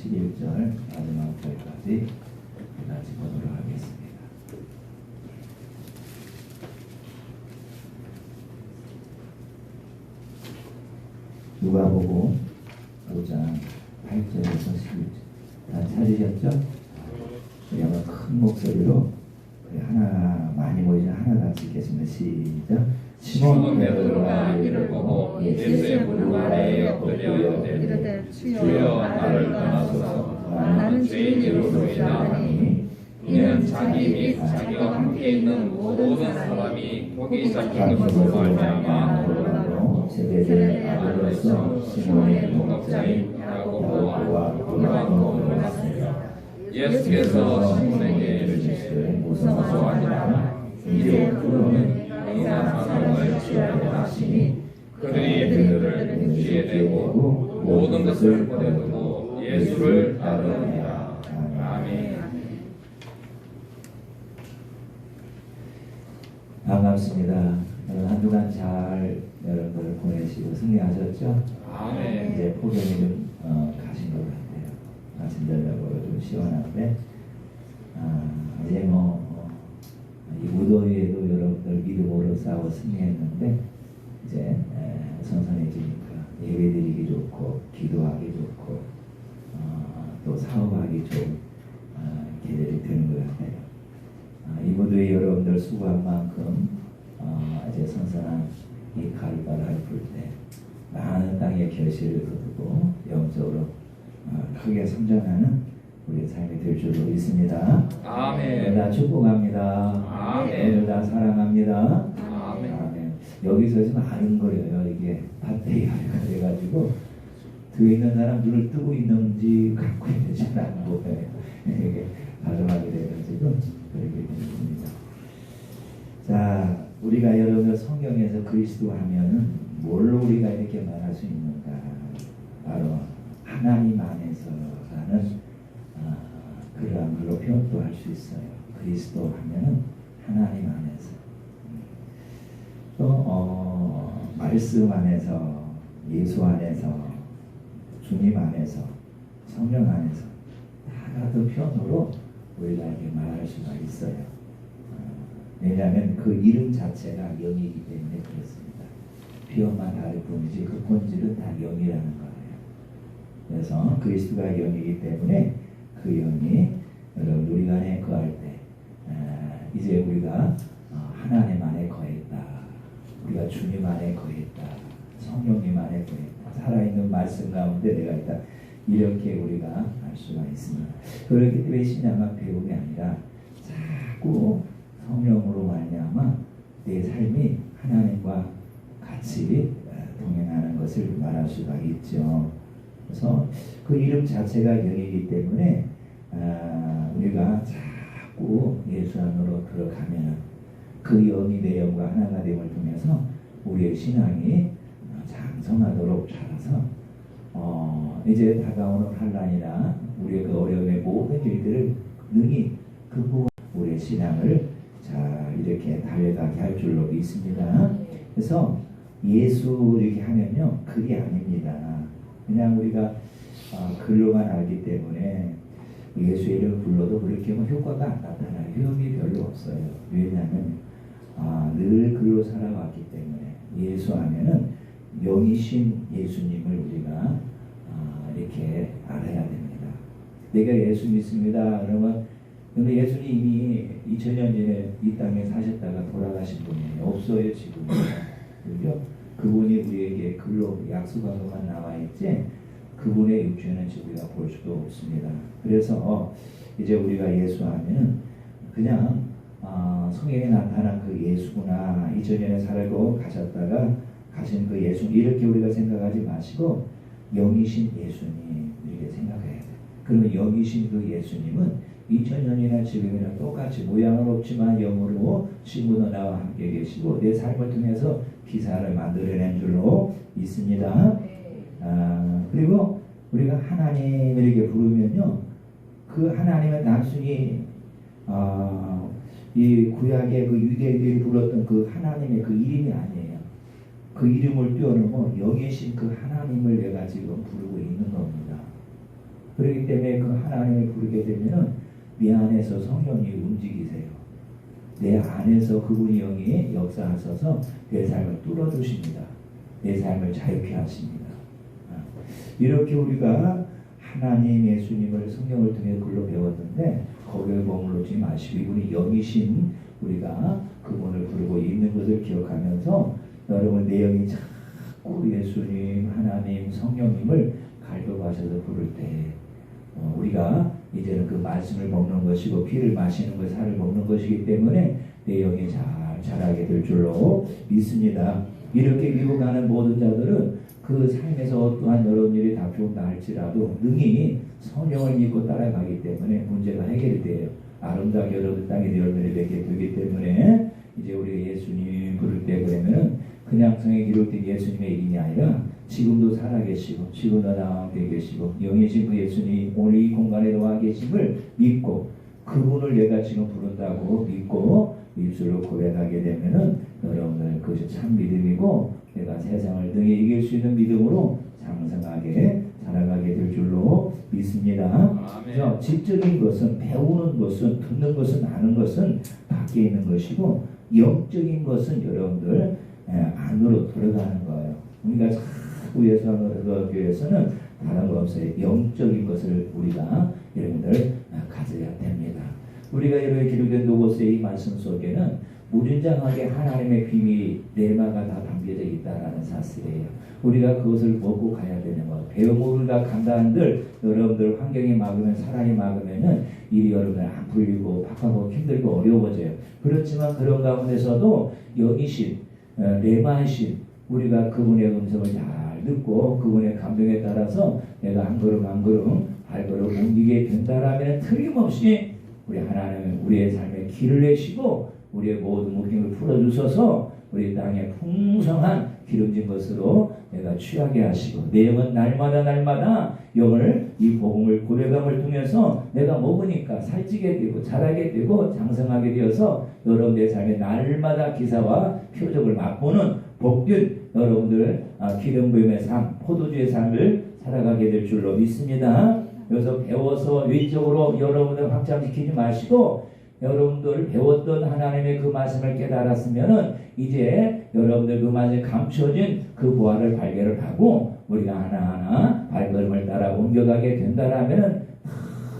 11절 마지막 절까지 같이 보도록 하겠습니다. 누가복음 5장 8절에서 11절 다 찾으셨죠? 우리 한번 큰 목소리로 하나 많이 모이지 하나같이 읽겠습니다. 시작. 시몬 베드로가 이를 보고 예수의 무릎 아래에 엎드려 이르되 주여 나를 떠나소서 나는 죄인이로소이다. 이는 자기 및 자기와 함께 있는 모든 사람이 거기서 죽은 것으로 말미암아 세베대의 아들로서 시몬의 동역자인 야고보와 요한도 놀랐습니다. 예수께서 시몬에게 이르시되 무서워하지마. 이제 그로는 내가 사람을 취하려 하시니 그들이 그들을 동시에 대고 모든 것을 버려두고 예수를 따르니라. 아멘. 반갑습니다. 한 주간 잘 여러분들 보내시고 승리하셨죠? 아멘. 이제 포경이 좀 가신 것 같아요. 아침저녁으로 좀 시원한데 이제 이 무더위에도 여러분들 믿음으로 싸워 승리했는데 이제 선선해지니까 예배드리기 좋고 기도하기 좋고 또 사업하기 좋은 계절이 되는 것 같아요. 이 무더위 여러분들 수고한 만큼 이제 선선한 이 가을바람을 불 때 많은 땅의 결실을 거두고 영적으로 크게 성장하는 우리의 삶이 될 줄로 믿습니다. 아멘. 오늘 다 축복합니다. 아멘. 오늘 다 사랑합니다. 아멘. 아멘. 여기서 지금 아른거려요. 이게 밭에 아래가 돼가지고 뒤에 있는 사람 눈을 뜨고 있는지 갖고 있는지 안 보여요. 이게 가정하게 돼가지고 그렇게 됩니다. 자, 우리가 여러분 성경에서 그리스도 하면은 뭘로 우리가 이렇게 말할 수 있는가? 바로 하나님 안에서라는 그러한 걸로 표현도 할 수 있어요. 그리스도 하면은 하나님 안에서 또 말씀 안에서 예수 안에서 주님 안에서 성령 안에서 다 같은 표현으로 우리가 이렇게 말할 수가 있어요. 왜냐하면 그 이름 자체가 영이기 때문에 그렇습니다. 표현만 다를 뿐이지 그 본질은 다 영이라는 거예요. 그래서 그리스도가 영이기 때문에 그 영이 여러분 우리 안에 거할 때 이제 우리가 하나님 안에 거했다. 우리가 주님 안에 거했다. 성령님 안에 거했다. 살아있는 말씀 가운데 내가 있다. 이렇게 우리가 알 수가 있습니다. 그렇기 때문에 신앙은 배움이 아니라 자꾸 성령으로 말미암아 내 삶이 하나님과 같이 동행하는 것을 말할 수가 있죠. 그래서 그 이름 자체가 영이기 때문에 우리가 자꾸 예수 안으로 들어가면 그 영이 내 영과 하나가 됨을 통해서 우리의 신앙이 장성하도록 자라서 이제 다가오는 환난이나 우리의 그 어려움의 모든 일들을 능히 극복하고 우리의 신앙을 잘 이렇게 달려가게 할 줄로 믿습니다. 그래서 예수 이렇게 하면요 그게 아닙니다. 그냥 우리가 글로만 알기 때문에 예수 이름을 불러도 그렇게 효과가 안 나타나요. 효용이 별로 없어요. 왜냐하면 늘 글로 살아왔기 때문에 예수 하면은 영이신 예수님을 우리가 이렇게 알아야 됩니다. 내가 예수 믿습니다. 그러면 근데 예수님이 2000년 전에 이 땅에 사셨다가 돌아가신 분이 없어요 지금. 그죠? 그분이 우리에게 글로 약속한 것만 나와 있지 그분의 육체는 지금 우리가 볼 수도 없습니다. 그래서 이제 우리가 예수하면 그냥 성경에 나타난 그 예수구나 2000년에 살고 가셨다가 가신 그 예수 이렇게 우리가 생각하지 마시고 영이신 예수님 이렇게 생각해야 돼요. 그러면 영이신 그 예수님은 2000년이나 지금이나 똑같이 모양은 없지만 영으로 지금도 나와 함께 계시고 내 삶을 통해서 기사를 만들어낸 줄로 있습니다. 그리고 우리가 하나님 이렇게 부르면요 그 하나님은 단순히 이 구약의 그 유대인들이 불렀던 그 하나님의 그 이름이 아니에요. 그 이름을 뛰어넘어 영이신 그 하나님을 내가 지금 부르고 있는 겁니다. 그렇기 때문에 그 하나님을 부르게 되면은 내 안에서 성령이 움직이세요. 내 안에서 그분이 영이 역사하셔서 내 삶을 뚫어주십니다. 내 삶을 자유케 하십니다. 이렇게 우리가 하나님 예수님을 성령을 통해 글로 배웠는데 거기에 머물르지 마시고 이분이 영이신 우리가 그분을 부르고 있는 것을 기억하면서 여러분 내 영이 자꾸 예수님, 하나님, 성령님을 갈급하셔서 부를 때 우리가 이제는 그 말씀을 먹는 것이고 피를 마시는 것, 살을 먹는 것이기 때문에 내 영이 잘 자라게 될 줄로 믿습니다. 이렇게 밀고 가는 모든 자들은 그 삶에서 어떠한 여러 일이 닥쳐온다 할지라도 능히 성령을 믿고 따라가기 때문에 문제가 해결이 돼요. 아름다운 여러분 땅에 열매를 맺게 되기 때문에 이제 우리가 예수님 부를 때 그러면은 그냥 성에 기록된 예수님의 이름이 아니라 지금도 살아계시고 지금도 나와 함께 계시고 영이신 그 예수님 오늘 이 공간에 나와 계심을 믿고 그분을 내가 지금 부른다고 믿고 입술로 고백하게 되면은 여러분들 그것이 참 믿음이고 내가 세상을 등에 이길 수 있는 믿음으로 장성하게 살아가게 될 줄로 믿습니다. 그래서 지적인 것은 배우는 것은 듣는 것은 아는 것은 밖에 있는 것이고 영적인 것은 여러분들 안으로 들어가는 거예요. 우리가 자꾸 예수 안으로 들어가기 위해서는 다른 거 없어요. 영적인 것을 우리가 여러분들 가져야 됩니다. 우리가 여러분의 기록된 노고스의 이 말씀 속에는 무진장하게 하나님의 비밀이 내마가 다 담겨져 있다라는 사실이에요. 우리가 그것을 먹고 가야 되는 것. 배우모가 간다한들 여러분들 환경이 막으면 사람이 막으면은 일이 여러분들 안 풀리고 박하고 힘들고 어려워져요. 그렇지만 그런 가운데서도 영이신 내마이신 우리가 그분의 음성을 잘 듣고 그분의 감동에 따라서 내가 한 걸음 한 걸음 발걸음 옮기게 된다라면 틀림없이 우리 하나님은 우리의 삶에 길을 내시고 우리의 모든 묶임을 풀어주셔서 우리 땅에 풍성한 기름진 것으로 내가 취하게 하시고 내 영은 날마다 영을 이 복음을 고백함을 통해서 내가 먹으니까 살찌게 되고 자라게 되고 장성하게 되어서 여러분의 삶에 날마다 기사와 표적을 맛보는 복된 여러분들 기름 부음의 삶, 포도주의 삶을 살아가게 될 줄로 믿습니다. 여기서 배워서 외적으로 여러분들 확장시키지 마시고 여러분들 배웠던 하나님의 그 말씀을 깨달았으면은 이제 여러분들 그 말씀에 감춰진 그 보화를 발견을 하고 우리가 하나하나 발걸음을 따라 옮겨가게 된다라면은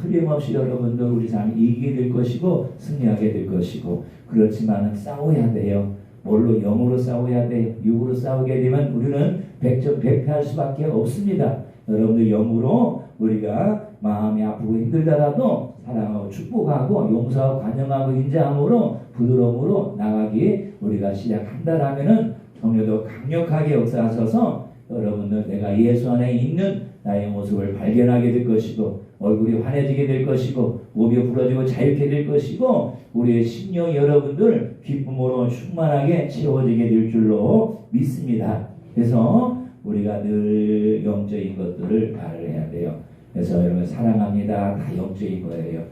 틀림없이 여러분들 우리 삶이 이기게 될 것이고 승리하게 될 것이고 그렇지만 싸워야 돼요. 뭘로? 영으로 싸워야 돼요. 육으로 싸우게 되면 우리는 백전백패할 수밖에 없습니다. 여러분들 영으로 우리가 마음이 아프고 힘들더라도 사랑하고 축복하고 용서하고 관용하고 인자함으로 부드러움으로 나가기 우리가 시작한다라면은 성령도 강력하게 역사하셔서 여러분들 내가 예수 안에 있는 나의 모습을 발견하게 될 것이고 얼굴이 환해지게 될 것이고 몸이 부러지고 자유케 될 것이고 우리의 심령이 여러분들 기쁨으로 충만하게 채워지게 될 줄로 믿습니다. 그래서 우리가 늘 영적인 것들을 발휘해야 돼요. 그래서 여러분 사랑합니다. 다 영적인 거예요.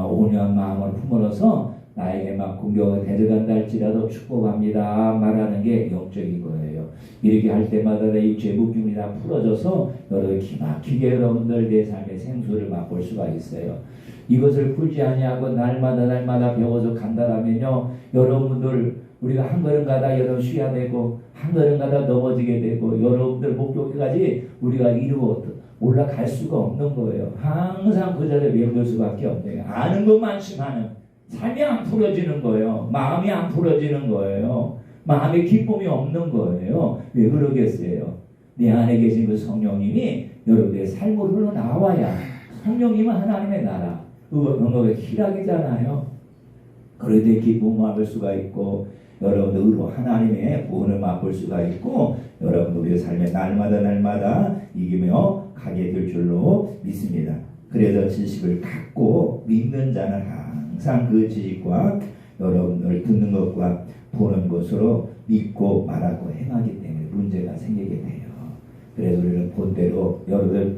온유한 마음을 품어서 나에게 막 공격을 대적한다 할지라도 축복합니다 말하는 게 영적인 거예요. 이렇게 할 때마다 내 육체의 묶임이 다 풀어져서 여러분 기막히게 여러분들 내 삶의 생수를 맛볼 수가 있어요. 이것을 풀지 아니하고 날마다 배워서 간다라면요 여러분들 우리가 한 걸음 가다 여러분 쉬어야 되고 한 걸음 가다 넘어지게 되고 여러분들 목표까지 우리가 이루고 올라갈 수가 없는 거예요. 항상 그 자리에 맴돌 수밖에 없네요. 아는 것만치만은 삶이 안 풀어지는 거예요. 마음이 안 풀어지는 거예요. 마음에 기쁨이 없는 거예요. 왜 그러겠어요? 내 안에 계신 그 성령님이 여러분의 삶으로 흘러나와야 성령님은 하나님의 나라 그거가 희락이잖아요. 그럴 때 기쁨을 맛볼 수가 있고 여러분들 하나님의 구원을 맛볼 수가 있고 여러분 우리의 삶에 날마다 이기며 가게 될 줄로 믿습니다. 그래서 지식을 갖고 믿는 자는 항상 그 지식과 여러분들 듣는 것과 보는 것으로 믿고 말하고 행하기 때문에 문제가 생기게 돼요. 그래서 우리는 본대로 여러분들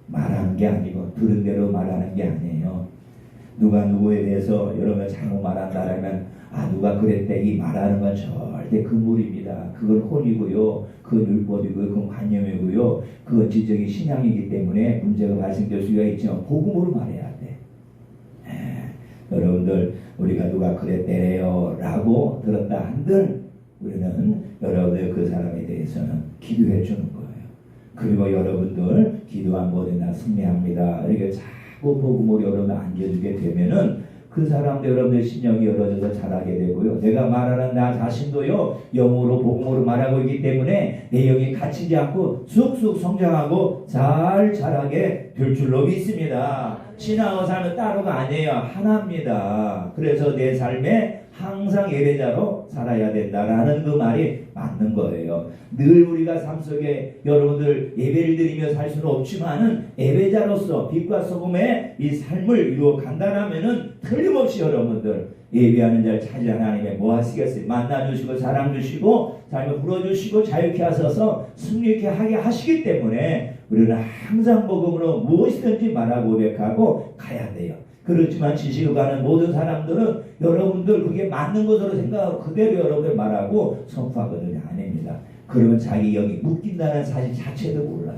말하는 게 아니고 들은 대로 말하는 게 아니에요. 누가 누구에 대해서 여러분 잘못 말한다라면 누가 그랬대 이 말하는 건 절대 금물입니다. 그건 혼이고요, 그건 율법이고요, 그건 관념이고요, 그건 지적인 신앙이기 때문에 문제가 발생될 수가 있지만 복음으로 말해야 돼. 여러분들 우리가 누가 그랬대요 라고 들었다 한들 우리는 여러분들 그 사람에 대해서는 기도해 주는 거예요. 그리고 여러분들 기도한 뭐든나 승리합니다. 이렇게 자꾸 복음으로 여러분들 안겨주게 되면은 그 사람도 여러분의 심령이 열어져서 자라게 되고요. 내가 말하는 나 자신도요, 영으로 복음으로 말하고 있기 때문에 내 영이 갇히지 않고 쑥쑥 성장하고 잘 자라게 될 줄로 믿습니다. 신앙의 삶은 따로가 아니에요. 하나입니다. 그래서 내 삶에 항상 예배자로 살아야 된다라는 그 말이 맞는 거예요. 늘 우리가 삶 속에 여러분들 예배를 드리며 살 수는 없지만은 예배자로서 빛과 소금의 이 삶을 이루어 간다라면은 틀림없이 여러분들 예배하는 자를 찾으려 하나님의 뭐 하시겠어요? 만나주시고 사랑주시고 삶을 불어주시고 자유케 하셔서 승리케 하게 하시기 때문에 우리는 항상 복음으로 무엇이든지 말하고 고백하고 가야 돼요. 그렇지만 지식을 가는 모든 사람들은 여러분들 그게 맞는 것으로 생각하고 그대로 여러분들 말하고 선포하거든요. 아닙니다. 그러면 자기 영이 묶인다는 사실 자체도 몰라요.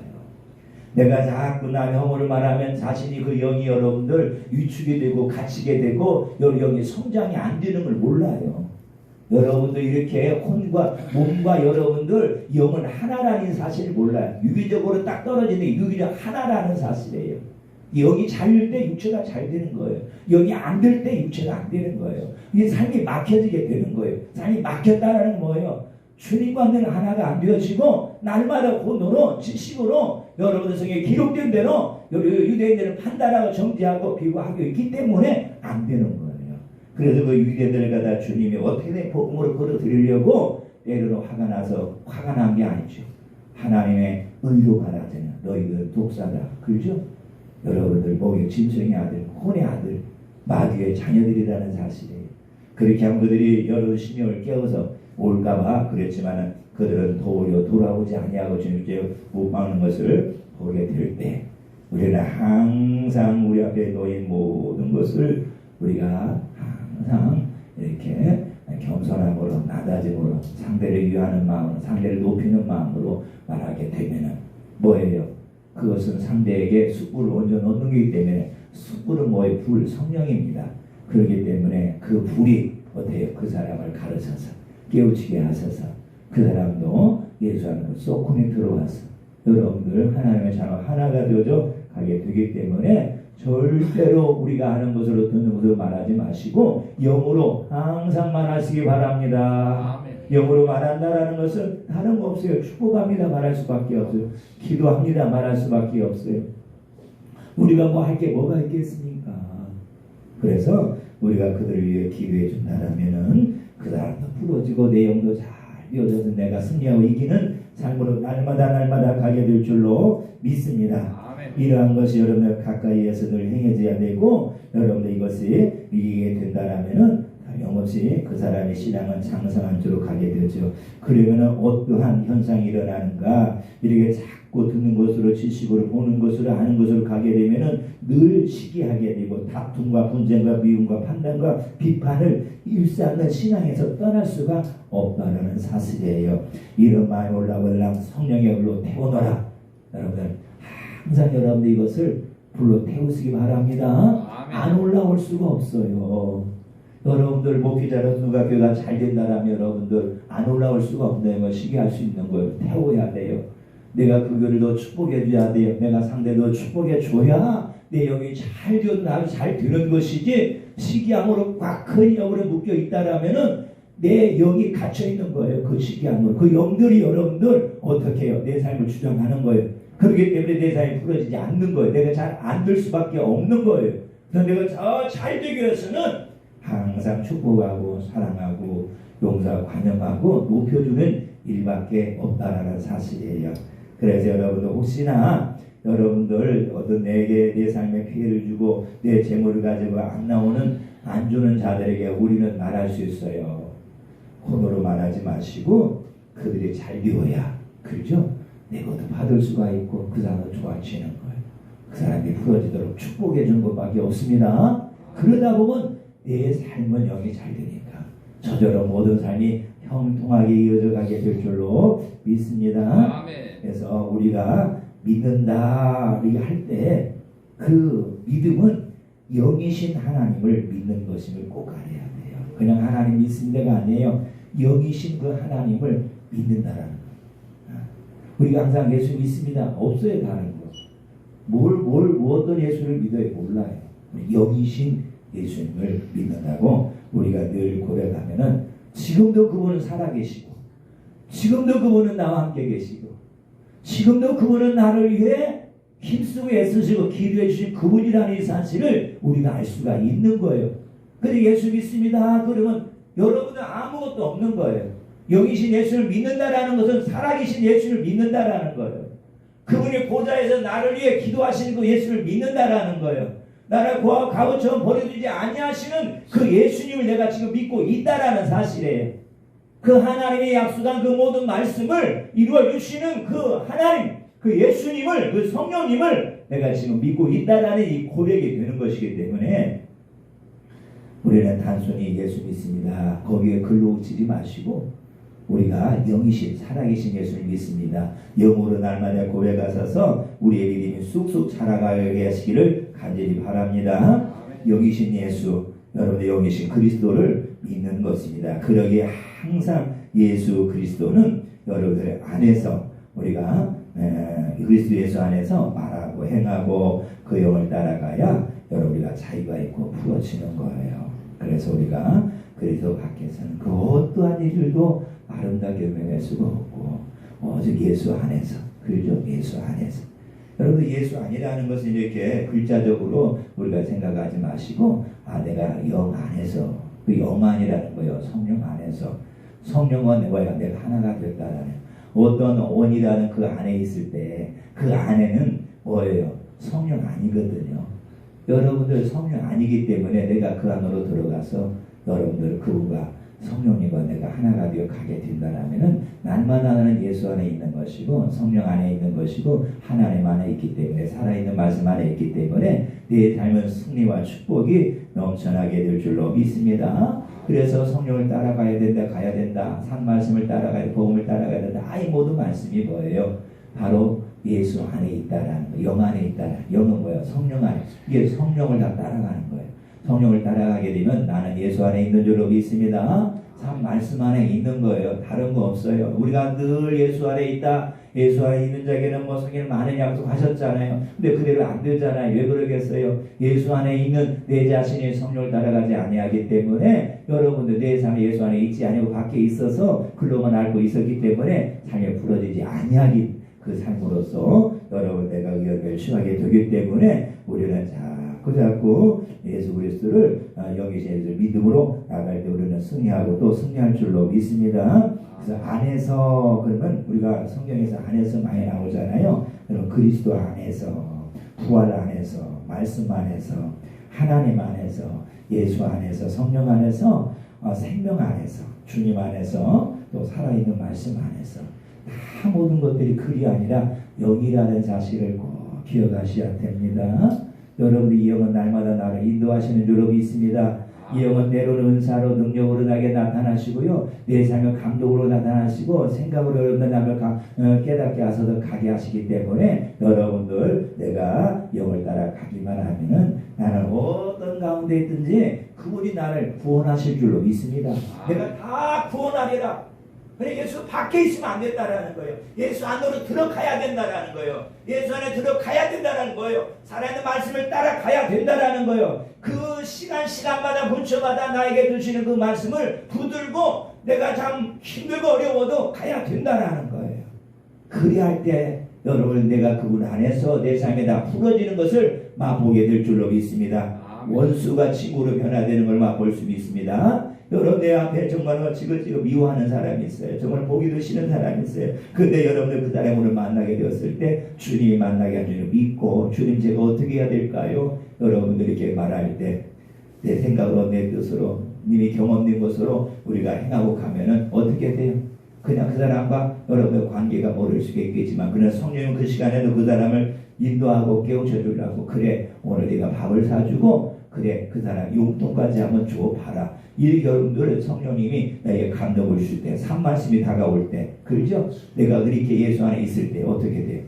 내가 자꾸 남의 허물을 말하면 자신이 그 영이 여러분들 위축이 되고 갇히게 되고 영이 성장이 안 되는 걸 몰라요. 여러분들 이렇게 혼과 몸과 여러분들 영은 하나라는 사실을 몰라요. 유기적으로 딱 떨어지는 유기적 하나라는 사실이에요. 영이 잘릴 때 육체가 잘 되는 거예요. 영이 안 될 때 육체가 안 되는 거예요. 이게 삶이 막혀지게 되는 거예요. 삶이 막혔다는 뭐예요? 주님과 늘 하나가 안 되어지고 날마다 혼으로 지식으로 여러분들 성에 기록된 대로 유대인들은 판단하고 정죄하고 비교하고 있기 때문에 안 되는 거예요. 그래서 그 유대인들을 갖다 주님이 어떻게든 복음으로 끌어들이려고 때로는 화가 나서 화가 난 게 아니죠. 하나님의 의로 가라잖아요. 너희들 독사다. 그렇죠? 여러분들 목의 짐승의 아들, 혼의 아들, 마귀의 자녀들이라는 사실이에요. 그렇게 하면 그들이 여러 신령을 깨워서 올까봐 그랬지만 그들은 도리어 돌아오지 아니하고 주님께 못 막는 것을 보게 될 때 우리는 항상 우리 앞에 놓인 모든 것을 우리가 항상 이렇게 겸손함으로 낮아짐으로 상대를 위하는 마음으로 상대를 높이는 마음으로 말하게 되면은 뭐예요? 그것은 상대에게 숯불을 얹어 놓는 것이기 때문에 숯불은 뭐예요? 불, 성령입니다. 그렇기 때문에 그 불이 어때요? 그 사람을 가르쳐서 깨우치게 하셔서 그 사람도 예수 안으로 쏙 들어와서 여러분들 하나님의 자녀 하나가 되어져 가게 되기 때문에 절대로 우리가 하는 것으로 듣는 것으로 말하지 마시고 영으로 항상 말하시기 바랍니다. 아멘. 영으로 말한다라는 것은 다른 거 없어요. 축복합니다 말할 수밖에 없어요. 기도합니다 말할 수밖에 없어요. 우리가 뭐 할 게 뭐가 있겠습니까? 그래서 우리가 그들을 위해 기도해 준다라면은 그 사람도 부러지고 내 영도 잘 비워져서 내가 승리하고 이기는 삶으로 날마다 가게 될 줄로 믿습니다. 이러한 것이 여러분들 가까이에서 늘 행해져야 되고 여러분들 이것이 이기게 된다라면은 영없이 그 사람의 신앙은 장성한 줄로 가게 되죠. 그러면은 어떠한 현상이 일어나는가 이렇게 자꾸 듣는 것으로 지식으로 보는 것으로 하는 것으로 가게 되면은 늘 시기하게 되고 다툼과 분쟁과 미움과 판단과 비판을 일삼는 신앙에서 떠날 수가 없다라는 사실이에요. 이런 마음이 올라올라 성령의 불로 태우노라. 여러분들 항상 여러분들 이것을 불로 태우시기 바랍니다. 안 올라올 수가 없어요. 여러분들 목회자로 누가 교회가 잘 된다라면 여러분들 안 올라올 수가 없다는 걸 시기할 수 있는 거예요. 태워야 돼요. 내가 그 교회를 더 축복해 줘야 돼요. 내가 상대도 축복해 줘야 내 영이 잘 되어 나를 잘 되는 것이지 시기함으로 꽉 큰 영으로 묶여 있다라면은 내 영이 갇혀 있는 거예요. 그 시기함으로 그 영들이 여러분들 어떻게 해요? 내 삶을 주장하는 거예요. 그렇기 때문에 내 삶이 풀어지지 않는 거예요. 내가 잘 안 될 수밖에 없는 거예요. 그래서 내가 잘 되기 위해서는 항상 축복하고 사랑하고 용서하고 관용하고 높여주는 일밖에 없다라는 사실이에요. 그래서 여러분들 혹시나 여러분들 어떤 내게 내 삶에 피해를 주고 내 재물을 가지고 안 주는 자들에게 우리는 말할 수 있어요. 혼으로 말하지 마시고 그들이 잘 비워야 그렇죠? 내 것도 받을 수가 있고 그 사람을 좋아지는 거예요. 그 사람이 풀어지도록 축복해 주는 것밖에 없습니다. 그러다 보면 내 삶은 영이 잘 되니까 저절로 모든 삶이 형통하게 이어져 가게 될 줄로 믿습니다. 아멘. 그래서 우리가 믿는다 우리가 할 때 그 믿음은 영이신 하나님을 믿는 것임을 꼭 알아야 돼요. 그냥 하나님 믿습니다가 아니에요. 영이신 그 하나님을 믿는다라는 거. 우리가 항상 예수 믿습니다. 없어요. 다른 거. 어떤 예수를 믿어요? 몰라요. 영이신 예수님을 믿는다고 우리가 늘 고백하면은 지금도 그분은 살아계시고 지금도 그분은 나와 함께 계시고 지금도 그분은 나를 위해 힘쓰고 애쓰시고 기도해 주신 그분이라는 이 사실을 우리가 알 수가 있는 거예요. 근데 예수 믿습니다. 그러면 여러분은 아무것도 없는 거예요. 영이신 예수를 믿는다라는 것은 살아계신 예수를 믿는다라는 거예요. 그분이 보좌에서 나를 위해 기도하시는 그 예수를 믿는다라는 거예요. 나를 고아와 가부처럼 버려두지 아니하시는 그 예수님을 내가 지금 믿고 있다라는 사실이에요. 그 하나님의 약속한 그 모든 말씀을 이루어 주시는 그 하나님, 그 예수님을, 그 성령님을 내가 지금 믿고 있다라는 이 고백이 되는 것이기 때문에 우리는 단순히 예수 믿습니다. 거기에 글로 치지 마시고 우리가 영이신 살아계신 예수를 믿습니다. 영으로 날마다 고백하셔서 우리의 믿음이 쑥쑥 자라가게 하시기를 간절히 바랍니다. 영이신 예수, 여러분의 영이신 그리스도를 믿는 것입니다. 그러기에 항상 예수 그리스도는 여러분들 안에서 우리가 그리스도 예수 안에서 말하고 행하고 그 영을 따라가야 여러분이가 자유가 있고 풀어지는 거예요. 그래서 우리가 그리스도 밖에서는 그 어떠한 일들도 아름답게 매할 수가 없고 오직 예수 안에서 그죠? 예수 안에서 여러분 예수 아니라는 것은 이렇게 글자적으로 우리가 생각하지 마시고 내가 영 안에서 그 영만이라는 거예요. 성령 안에서 성령과 내가 하나가 됐다라는 어떤 원이라는 그 안에 있을 때 그 안에는 뭐예요? 성령 아니거든요. 여러분들 성령 아니기 때문에 내가 그 안으로 들어가서 여러분들 그분과 성령님과 내가 하나가 되어 가게 된다라면은 날마다 나는 예수 안에 있는 것이고 성령 안에 있는 것이고 하나님 안에 있기 때문에 살아있는 말씀 안에 있기 때문에 내 삶은 승리와 축복이 넘쳐나게 될 줄로 믿습니다. 그래서 성령을 따라가야 된다, 가야 된다, 산 말씀을 따라가야 된다, 복음을 따라가야 된다. 이 모든 말씀이 뭐예요? 바로 예수 안에 있다라는 거, 영 안에 있다라는 영은 뭐예요? 성령 안에. 이게 성령을 다 따라가는 거예요. 성령을 따라가게 되면 나는 예수 안에 있는 줄로 믿습니다. 참 말씀 안에 있는 거예요. 다른 거 없어요. 우리가 늘 예수 안에 있다. 예수 안에 있는 자에게는 뭐 성령 많은 약속하셨잖아요. 근데 그대로 안 되잖아요. 왜 그러겠어요? 예수 안에 있는 내 자신이 성령을 따라가지 아니하기 때문에 여러분들 내 삶이 예수 안에 있지 아니고 밖에 있어서 글로만 알고 있었기 때문에 삶에 풀어지지 아니하기 그 삶으로서 여러분 내가 의견을 취하게 되기 때문에 우리는 자꾸 예수 그리스도를 여기신 예수를 믿음으로 나갈 때 우리는 승리하고 또 승리할 줄로 믿습니다. 그래서 안에서 그러면 우리가 성경에서 안에서 많이 나오잖아요. 그럼 그리스도 안에서 부활 안에서 말씀 안에서 하나님 안에서 예수 안에서 성령 안에서 생명 안에서 주님 안에서 또 살아있는 말씀 안에서 다 모든 것들이 글이 아니라 영이라는 사실을 꼭 기억하셔야 됩니다. 여러분의 이 영은 날마다 나를 인도하시는 줄로 믿습니다. 이 영은 때로는 은사로 능력으로 나게 나타나시고요. 내 삶을 감동으로 나타나시고 생각으로 여러분들 남을 깨닫게 하셔서 가게 하시기 때문에 여러분들 내가 영을 따라 가기만 하면은 나는 어떤 가운데 있든지 그분이 나를 구원하실 줄로 믿습니다. 내가 다 구원하리라. 예수 밖에 있으면 안 된다라는 거예요. 예수 안으로 들어가야 된다라는 거예요. 예수 안에 들어가야 된다라는 거예요. 살아있는 말씀을 따라가야 된다라는 거예요. 그 시간마다 분초마다 나에게 주시는 그 말씀을 붙들고 내가 참 힘들고 어려워도 가야 된다라는 거예요. 그리할 때 여러분 내가 그분 안에서 내 삶에 다 풀어지는 것을 맛보게 될 줄로 믿습니다. 원수가 친구로 변화되는 걸 맛볼 수 있습니다. 여러분 내 앞에 정말 지긋지긋 미워하는 사람이 있어요. 정말 보기도 싫은 사람이 있어요. 근데 여러분들 그 사람을 만나게 되었을 때 주님이 만나게 한 줄을 믿고 주님 제가 어떻게 해야 될까요? 여러분들이 이렇게 말할 때 내 생각으로 내 뜻으로 님이 경험된 것으로 우리가 행하고 가면은 어떻게 돼요? 그냥 그 사람과 여러분의 관계가 모를 수가 있겠지만 그냥 성령은 그 시간에도 그 사람을 인도하고 깨우쳐 주려고 그래 오늘 네가 밥을 사주고 그래 그 사람 용돈까지 한번 줘봐라. 이 여러분들 성령님이 나에게 감동을 줄 때, 산말씀이 다가올 때, 그렇죠? 내가 그렇게 예수 안에 있을 때 어떻게 돼요?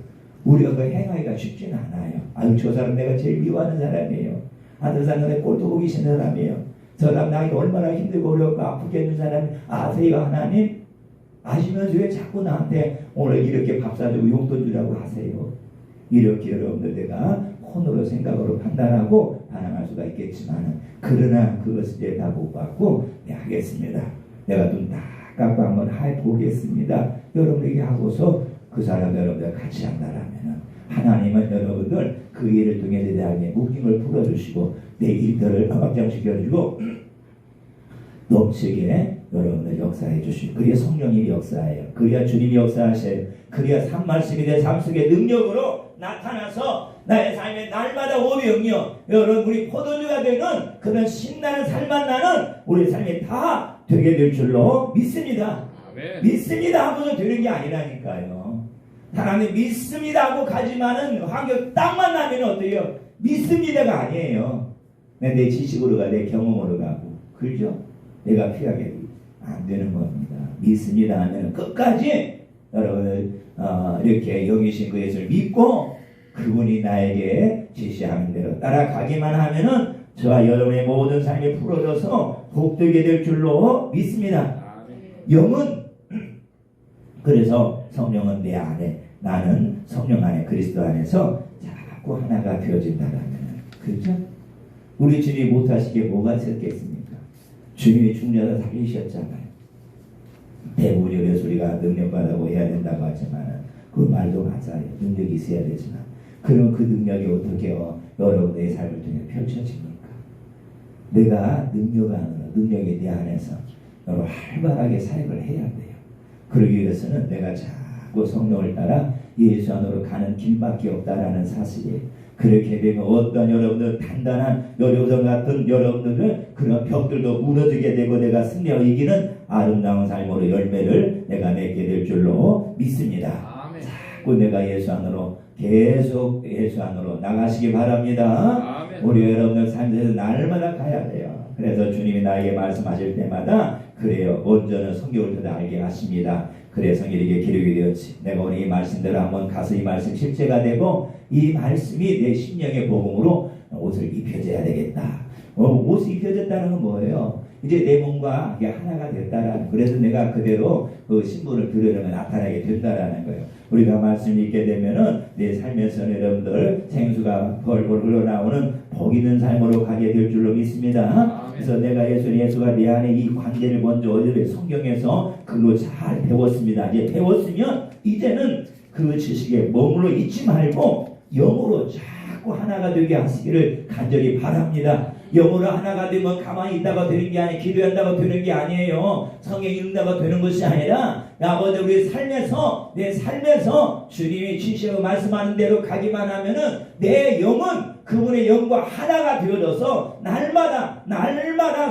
우리가 그 행하기가 쉽지는 않아요. 아유 저 사람 내가 제일 미워하는 사람이에요. 저 사람 내 꼴도 보기 싫은 사람이에요. 저 사람 나에게 얼마나 힘들고 어렵고 아프게 해준 사람 아세요 하나님? 아시면서 왜 자꾸 나한테 오늘 이렇게 밥 사주고 용돈 주라고 하세요? 이렇게 여러분들 내가 혼으로 생각으로 판단하고 반항할 수가 있겠지만 그러나 그것을 이제 다 못 받고 네 하겠습니다. 내가 눈 다 감고 한번 해보겠습니다. 여러분에게 하고서 그 사람 여러분들 같이 한다라면 하나님은 여러분들 그 일을 통해 내 안에 묶임을 풀어주시고 내 일들을 확장시켜주고 넘치게 여러분들 역사해 주시고 그래야 성령님이 역사해요. 그래야 주님이 역사하셔요. 그래야 산말씀이 내 삶 속에 능력으로 나타나서 나의 삶에 날마다 오병이요 여러분 우리 포도주가 되는 그런 신나는 삶만 나는 우리 삶이 다 되게 될 줄로 믿습니다. 아멘. 믿습니다 하고서 되는 게 아니라니까요. 사람이 믿습니다 하고 가지만은 환경 딱 만나면 어때요? 믿습니다가 아니에요. 내 지식으로 가, 내 경험으로 가고 그렇죠? 내가 피하게 안 되는 겁니다. 믿습니다 하면 끝까지 여러분들 이렇게 여기신 그 예수를 믿고 그분이 나에게 지시하는 대로 따라가기만 하면은 저와 여러분의 모든 삶이 풀어져서 복되게 될 줄로 믿습니다. 영은 그래서 성령은 내 안에 나는 성령 안에 그리스도 안에서 자꾸 하나가 되어진다라면 그렇죠? 우리 주님이 못하시기에 뭐가 있었겠습니까? 주님이 죽려서 살리셨잖아요. 대부분이 그래서 우리가 능력받다고 해야 된다고 하지만 그 말도 맞아요. 능력이 있어야 되지만 그럼 그 능력이 어떻게 여러분의 삶을 통해 펼쳐집니까? 내가 능력 안으로 능력이 내 안에서 여러분 활발하게 사역을 해야 돼요. 그러기 위해서는 내가 자꾸 성령을 따라 예수 안으로 가는 길밖에 없다라는 사실이에요. 그렇게 되면 어떤 여러분들 단단한 여리고성 같은 여러분들은 그런 벽들도 무너지게 되고 내가 승리하고 이기는 아름다운 삶으로 열매를 내가 맺게 될 줄로 믿습니다. 아멘. 자꾸 내가 예수 안으로 계속 예수 안으로 나가시기 바랍니다. 아멘. 우리 여러분들 삶에서 날마다 가야 돼요. 그래서 주님이 나에게 말씀하실 때마다 그래요. 먼저는 성경을 더 알게 하십니다. 그래 성경에게 기록이 되었지. 내가 오늘 이 말씀대로 한번 가서 이 말씀 실제가 되고 이 말씀이 내 심령의 복음으로 옷을 입혀줘야 되겠다. 옷이 입혀졌다는 건 뭐예요? 이제 내 몸과 이게 하나가 됐다라는. 그래서 내가 그대로 그 신분을 드러내면 나타나게 된다라는 거예요. 우리가 말씀 읽게 되면은 내 삶에서 여러분들 생수가 벌벌 흘러나오는 복 있는 삶으로 가게 될 줄로 믿습니다. 그래서 내가 예수가 내 안에 이 관계를 먼저 어디를 성경에서 그거 잘 배웠습니다. 이제 배웠으면 이제는 그 지식에 머물러 있지 말고 영으로 자꾸 하나가 되게 하시기를 간절히 바랍니다. 영으로 하나가 되면 가만히 있다가 되는 게 아니에요. 기도한다고 되는 게 아니에요. 성경 읽는다고 되는 것이 아니라 아버지 우리 삶에서 내 삶에서 주님이 지시하고 말씀하는 대로 가기만 하면은 내 영은 그분의 영과 하나가 되어져서 날마다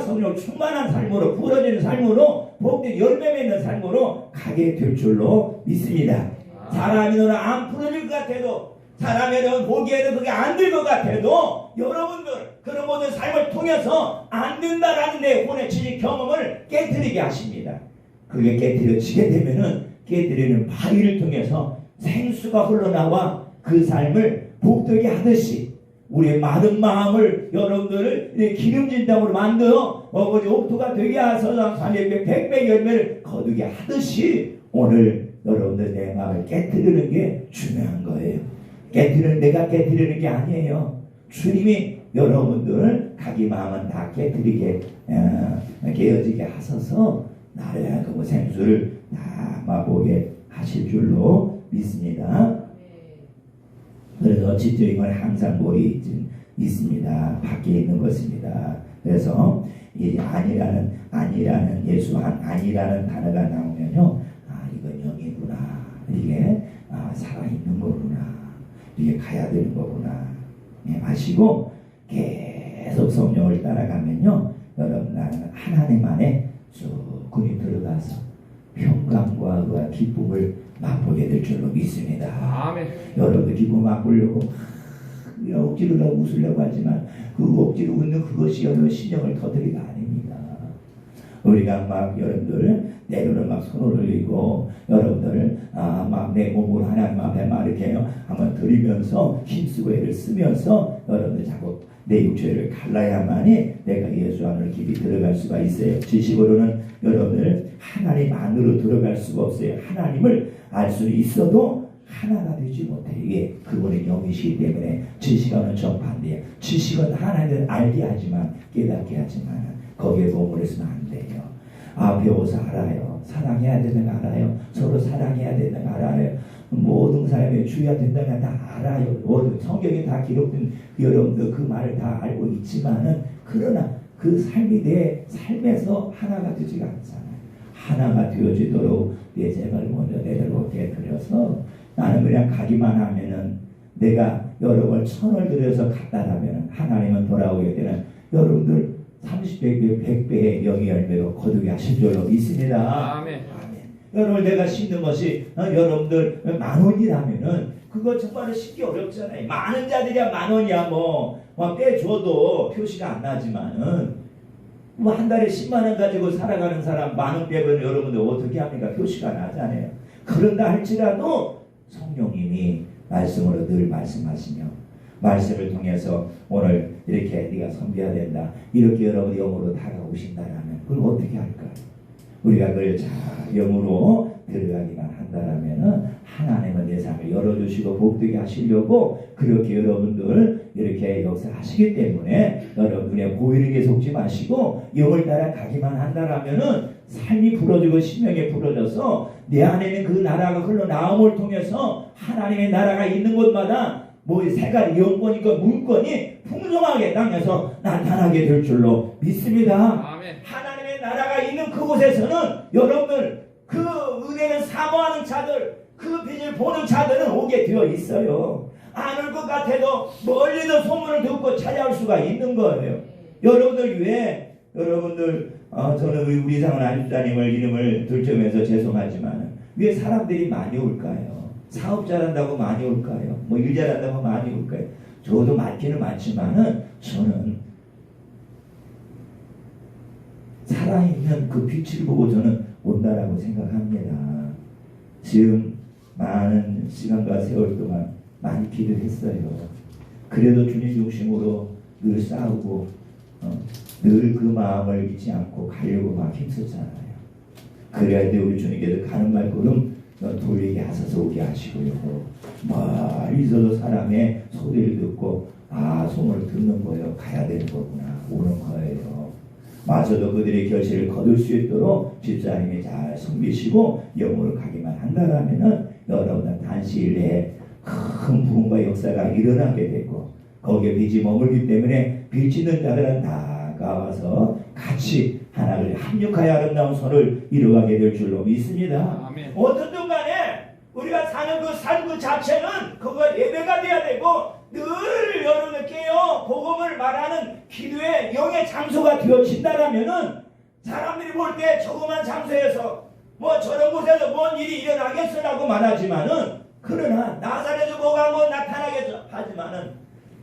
성령 충만한 삶으로 풀어지는 삶으로 복된 열매 맺는 삶으로 가게 될 줄로 믿습니다. 사람이 너는 안 풀어질 것 같아도 사람이 여러분 보기에는 그게 안 될 것 같아도 여러분들 그런 모든 삶을 통해서 안 된다라는 내 혼의 지식 경험을 깨뜨리게 하십니다. 그게 깨뜨려지게 되면은 깨뜨리는 바위를 통해서 생수가 흘러나와 그 삶을 복되게 하듯이 우리의 마른 마음을 여러분들을 기름진 땅으로 만들어 어머니 옥토가 되게 하소서 100배 열매를 거두게 하듯이 오늘 여러분들 내 마음을 깨뜨리는 게 중요한 거예요. 내가 깨뜨리는 게 아니에요. 주님이 여러분들을 자기 마음은 다 깨뜨리게 깨어지게 하셔서 나를 그 생수를 다 맛보게 하실 줄로 믿습니다. 그래서 지적인 항상 머리에 있습니다. 밖에 있는 것입니다. 그래서 이 아니라는 예수 아니라는 단어가 나오면요, 이건 영이구나. 이게 살아있는 거구나. 이게 가야 되는 거구나. 아시고 계속 성령을 따라가면요, 여러분 나는 하나님 안에 쑥군이 들어가서 평강과 그 기쁨을 맛보게 될 줄로 믿습니다. 아멘. 여러분들 기쁨 맛보려고 억지로 웃으려고 하지만 그 억지로 웃는 그것이 여러분 신령을 터뜨리가 아닙니다. 우리가 막 여러분들 때로는 막 손을 흘리고 여러분들 막 내 몸을 하나님 앞에 막 이렇게 한번 들이면서 힘쓰고 애를 쓰면서 여러분들 자꾸 내 육체를 갈라야만이 내가 예수 안으로 깊이 들어갈 수가 있어요. 지식으로는 여러분들 하나님 안으로 들어갈 수가 없어요. 하나님을 알 수는 있어도 하나가 되지 못해. 이게 그분의 영이시기 때문에 지식은 정반대예요. 지식은 하나님을 알게 하지만 깨닫게 하지만 거기에 머무르서는 안 돼요. 배워서 알아요. 사랑해야 되는 거 알아요. 서로 사랑해야 되는 거 알아요. 모든 사람이 주의해야 된다는 다 알아요. 모든 성경에 다 기록된 여러분들 그 말을 다 알고 있지만은 그러나 그 삶이 내 삶에서 하나가 되지가 않잖아요. 하나가 되어지도록 내 생을 먼저 내려놓게 드려서 나는 그냥 가기만 하면은 내가 여러 번 천을 들여서 갔다라면 하나님은 돌아오게 되는 여러분들 30배, 100배의 영의 열매로 거두게 하실 줄로 믿습니다. 아멘. 여러분 내가 심는 것이 여러분들 10,000원이라면은 그거 정말 쉽기 어렵잖아요. 많은 자들이야 10,000원이야 뭐 빼줘도 표시가 안 나지만은 뭐 한 달에 100,000원 가지고 살아가는 사람 10,000원 빼면 여러분들 어떻게 합니까? 표시가 나잖아요. 그런다 할지라도 성령님이 말씀으로 늘 말씀하시며 말씀을 통해서 오늘 이렇게 네가 섬겨야 된다. 이렇게 여러분이 영으로 다가오신다라면 그걸 어떻게 할까? 우리가 그걸 잘 영으로 들어가기만 한다라면은 하나님은 내 삶을 열어주시고 복되게 하시려고 그렇게 여러분들 이렇게 역사하시기 때문에 여러분의 고일에게 속지 마시고 영을 따라 가기만 한다라면은 삶이 풀어지고 심령이 풀어져서 내 안에는 그 나라가 흘러나옴을 통해서 하나님의 나라가 있는 곳마다 뭐 색깔이 영권이고 물권이 풍성하게 땅에서 나타나게 될 줄로 믿습니다. 아멘. 하나님의 나라가 있는 그곳에서는 여러분들 그 은혜를 사모하는 자들 그 빛을 보는 자들은 오게 되어 있어요. 안 올 것 같아도 멀리서 소문을 듣고 찾아올 수가 있는 거예요. 여러분들 왜 여러분들 저는 우리 이상은 안주자님을 이름을 들점해서 죄송하지만 왜 사람들이 많이 올까요? 사업 잘한다고 많이 올까요? 뭐 일 잘한다고 많이 올까요? 저도 많기는 많지만은 저는 살아있는 그 빛을 보고 저는 온다라고 생각합니다. 지금 많은 시간과 세월 동안 많이 기도했어요. 그래도 주님 중심으로 늘 싸우고 늘 그 마음을 잊지 않고 가려고 막 힘썼잖아요. 그래야 돼 우리 주님께서 가는 말걸음 돌리게 하셔서 오게 하시고요. 멀리서도 사람의 소리를 듣고 소문을 듣는 거예요. 가야 되는 거구나. 오는 거예요. 마저도 그들의 결실을 거둘 수 있도록 집사님이 잘 섬기시고 영으로 가기만 한다라면은 여러분은 단시일 내에 큰 부흥과 역사가 일어나게 되고 거기에 빛이 머물기 때문에 빛 있는 자들은 다가와서 같이 하나를 합력하여 아름다운 선을 이루어가게 될 줄로 믿습니다. 아멘. 어떻든 간에 우리가 사는 그 삶 그 자체는 그거 예배가 돼야 되고 늘 여러분께요 복음을 말하는 기도의 영의 장소가 되어진다라면은 사람들이 볼 때 조그만 장소에서 뭐 저런 곳에서 뭔 일이 일어나겠어라고 말하지만은 그러나 나사렛에서 뭐가 뭐 나타나겠어 하지만은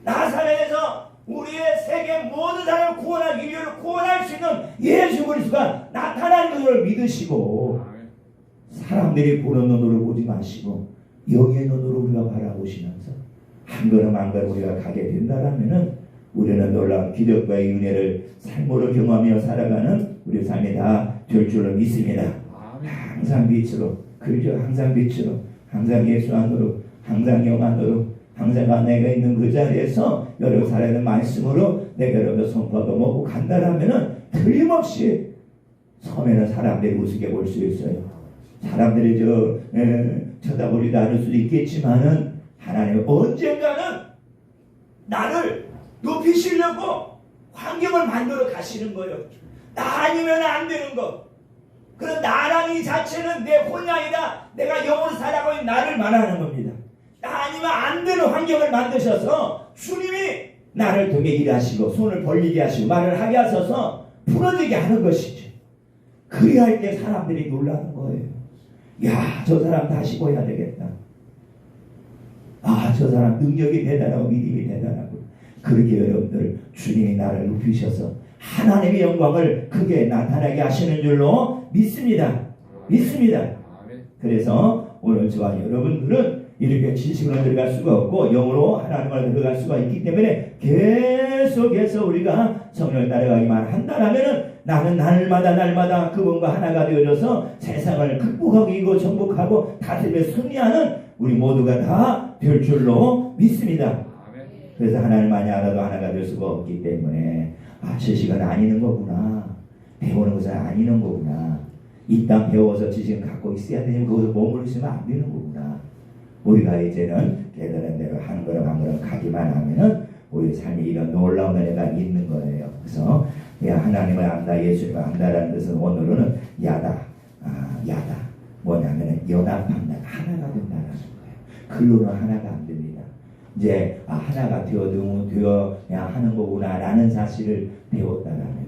나사렛에서 우리의 세계 모든 사람을 구원할 인류를 구원할 수 있는 예수 그리스도가 나타나는 것을 믿으시고 사람들이 보는 눈으로 보지 마시고 영의 눈으로 우리가 바라보시면서 한 걸음 한 걸음 우리가 가게 된다라면은 우리는 놀라운 기적과의 은혜를 삶으로 경험하며 살아가는 우리 삶이 다 될 줄로 믿습니다. 항상 빛으로 그저 항상 빛으로 항상 예수 안으로 항상 영 안으로 항상 내가 있는 그 자리에서 여러분 살아있는 말씀으로 내가 여러분 선포하고 먹고 간다라면은 틀림없이 처음에는 사람들이 우습게 볼 수 있어요. 사람들이 쳐다보지도 않을 수도 있겠지만은 하나님은 언젠가는 나를 높이시려고 환경을 만들어 가시는 거예요. 나 아니면 안 되는 거. 그런 나라는 이 자체는 내 혼이 아니라 내가 영으로 살아가고 있는 나를 말하는 겁니다. 나 아니면 안 되는 환경을 만드셔서 주님이 나를 통해 일하시고 손을 벌리게 하시고 말을 하게 하셔서 풀어지게 하는 것이죠. 그래야 할 때 사람들이 놀라는 거예요. 야, 저 사람 다시 보야 되겠다. 저 저 사람 능력이 대단하고 믿음이 대단하고. 그렇게 여러분들 주님이 나를 높이셔서 하나님의 영광을 크게 나타나게 하시는 줄로 믿습니다. 믿습니다. 그래서 오늘 저와 여러분들은 이렇게 지식으로 들어갈 수가 없고 영으로 하나님을 들어갈 수가 있기 때문에 계속해서 우리가 성령을 따라가기만 한다라면은 나는 날마다 그분과 하나가 되어져서 세상을 극복하고 이고 정복하고 다스리며 승리하는 우리 모두가 다 될 줄로 믿습니다. 그래서 하나님만이 알아도 하나가 될 수가 없기 때문에 지식은 아니는 거구나. 배우는 것은 아니는 거구나. 일단 배워서 지식을 갖고 있어야 되면 거기서 머물러 있으면 안 되는 거구나. 우리가 이제는 깨달은 대로 한 걸음 한 걸음 가기만 하면은 우리 삶이 이런 놀라운 은혜가 있는 거예요. 그래서 하나님을 안다, 예수님을 안다라는 뜻은 오늘은 야다. 뭐냐면은 연합한다, 하나가 된다라는 거예요. 글로는 하나가 안 됩니다. 이제 하나가 되어야 하는 거구나라는 사실을 배웠다라는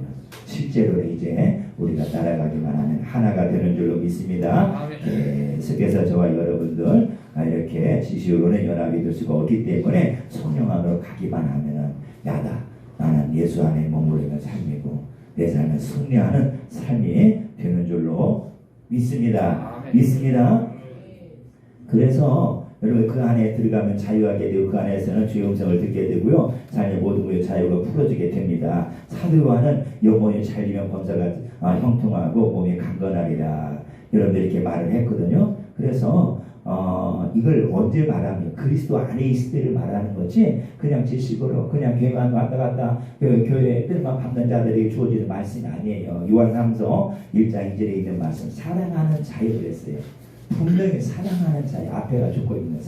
실제로 이제 우리가 따라가기만 하면 하나가 되는 줄로 믿습니다. 계속해서 저와 여러분들 이렇게 지식으로는 연합이 될 수가 없기 때문에 성령 안으로 가기만 하면은 야다. 나는 예수 안에 머무르는 삶이고 내 삶은 승리하는 삶이 되는 줄로 믿습니다. 믿습니다. 그래서 여러분 그 안에 들어가면 자유하게 되고 그 안에서는 주의 음성을 듣게 되고요. 삶의 모든 것의 자유가 풀어지게 됩니다. 사도 요한은 영혼이 잘리면 범사가 형통하고 몸이 강건하리라. 여러분들 이렇게 말을 했거든요. 그래서 이걸 언제 말하면 그리스도 안에 있을 때를 말하는 거지 그냥 지식으로 그냥 교회만 왔다 갔다 교회 뜻만 받는 자들에게 주어지는 말씀이 아니에요. 요한삼서 1장 2절에 있는 말씀 사랑하는 자유를 했어요. 분명히 사랑하는 자의 앞에가 적고 있는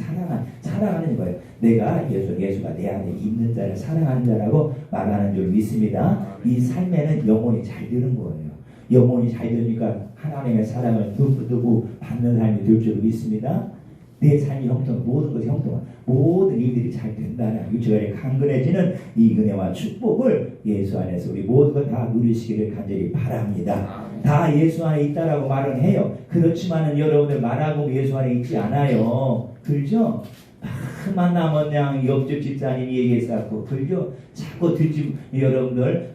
사랑하는 거예요. 내가 예수가 내 안에 있는 자를 사랑하는 자라고 말하는 줄 믿습니다. 이 삶에는 영혼이 잘 되는 거예요. 영혼이 잘 되니까 하나님의 사랑을 듬뿍 받는 삶이 될 줄 믿습니다. 내 삶이 형통, 모든 것이 형통, 모든 일들이 잘 된다는 육체가 강건해지는 이 은혜와 축복을 예수 안에서 우리 모두가 다 누리시기를 간절히 바랍니다. 다 예수 안에 있다라고 말은 해요. 그렇지만은 여러분들 말하고 예수 안에 있지 않아요. 그렇죠? 만나면 그냥 옆집 집사님이 얘기했었고, 그죠? 자꾸 듣지 여러분들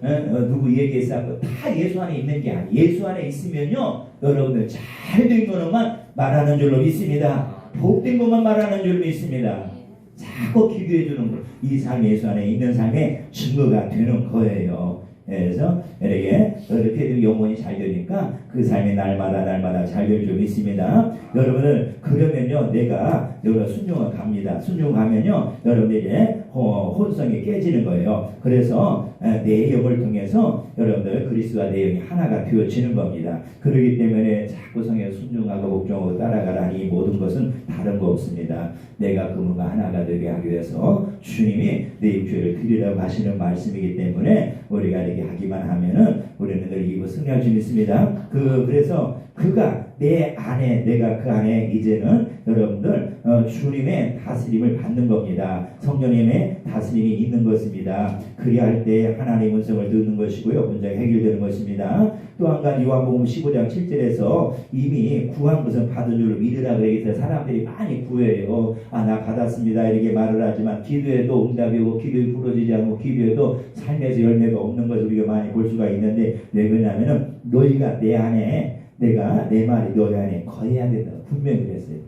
누구 얘기했었고 다 예수 안에 있는 게 아니에요. 예수 안에 있으면요, 여러분들 잘된 거는만 말하는 줄로 믿습니다. 복된 것만 말하는 줄로 믿습니다. 자꾸 기도해 주는 거, 이 삶 예수 안에 있는 삶의 증거가 되는 거예요. 그래서 이렇게 영혼이 잘 되니까 그 삶이 날마다 잘 될 줄 믿습니다. 여러분은 그러면요, 내가 순종을 갑니다. 순종하면요, 여러분들이 혼성이 깨지는 거예요. 그래서 내 영을 통해서 여러분들 그리스도와 내 영이 하나가 되어지는 겁니다. 그렇기 때문에 자꾸 성에 순종하고 복종하고 따라가라니 모든 것은 다른 거 없습니다. 내가 그분과 하나가 되게 하기 위해서 주님이 내 육체를 드리라고 하시는 말씀이기 때문에 우리가 이렇게 하기만 하면은 우리는 늘 이거 승리할 줄 믿습니다. 그래서 그가 내 안에, 내가 그 안에 이제는 여러분들 주님의 다스림을 받는 겁니다. 성령님의 다스림이 있는 것입니다. 그리할 때 하나님의 음성을 듣는 것이고요, 문제가 해결되는 것입니다. 또 한 가지 요한복음 15장 7절에서 이미 구한 것은 받은 줄로 믿으라 그래서 사람들이 많이 구해요. 나 받았습니다 이렇게 말을 하지만 기도해도 응답이 오고 기도에 부러지지 않고 기도해도 삶에서 열매가 없는 것을 우리가 많이 볼 수가 있는데, 왜 그러냐면은 너희가 내 안에, 내가 내 말이 너희 안에 거해야 된다. 분명히 그랬어요.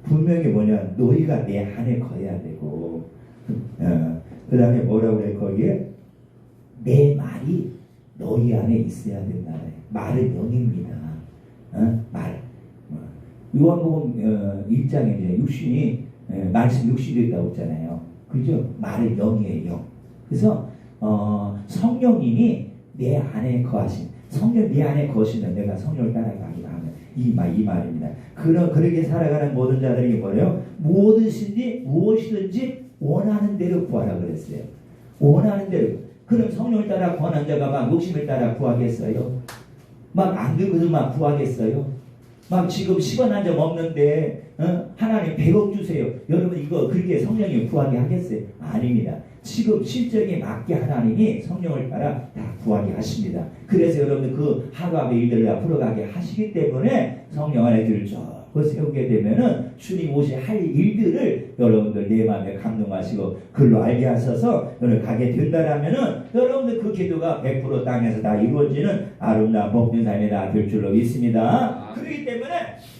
분명히 뭐냐, 너희가 내 안에 거해야 되고, 그 다음에 뭐라고 그래, 거기에 내 말이 너희 안에 있어야 된다. 말은 영입니다. 말. 요한복음 1장에 이제 육신이 말씀 육신이 있다고 했잖아요. 그죠? 말은 영이에요. 영. 그래서 성령님이 내 안에 거하신, 성령 내 안에 거시면 내가 성령을 따라가기만 하면 이 말입니다. 그렇게 살아가는 모든 자들이 뭐예요? 무엇이든지 원하는 대로 구하라 그랬어요. 원하는 대로. 그럼 성령을 따라 구하는 자가 막 욕심을 따라 구하겠어요? 막 안 되고서 막 구하겠어요? 막 지금 10원 한 점 없는데 하나님 100억 주세요. 여러분 이거 그렇게 성령이 구하게 하겠어요? 아닙니다. 지금 실정에 맞게 하나님이 성령을 따라 다 구하게 하십니다. 그래서 여러분들 그 하루하루 일들을 다 풀어가게 하시기 때문에 성령 안에 들죠. 세우게 되면은 주님 오시 할 일들을 여러분들 내 마음에 감동하시고 글로 알게 하셔서 오늘 가게 된다라면은 여러분들 그 기도가 100% 땅에서 다 이루어지는 아름다운 복된 삶이 다 될 줄로 믿습니다. 그렇기 때문에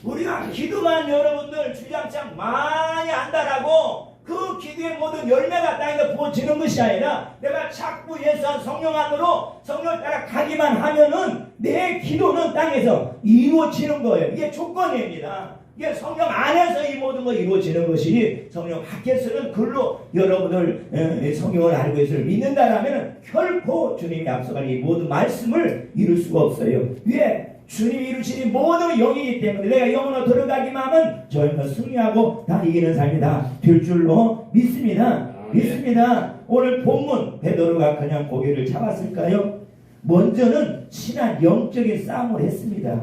우리가 기도만 여러분들 주장창 많이 한다라고 그 기도의 모든 열매가 땅에서 부어지는 것이 아니라 내가 자꾸 예수한 성령 안으로 성령을 따라 가기만 하면은 내 기도는 땅에서 이루어지는 거예요. 이게 조건입니다. 이게 성령 안에서 이 모든 거 이루어지는 것이니 성령 밖에서는 글로 여러분들 성령을 알고 있을 믿는다라면 결코 주님이 앞서간 이 모든 말씀을 이룰 수가 없어요. 왜? 주님이 이루시니 모든 영이기 때문에 내가 영으로 들어가기만 하면 저희는 승리하고 다 이기는 삶이 다 될 줄로 믿습니다. 믿습니다. 오늘 본문 베드로가 그냥 고개를 잡았을까요? 먼저는 친한 영적인 싸움을 했습니다.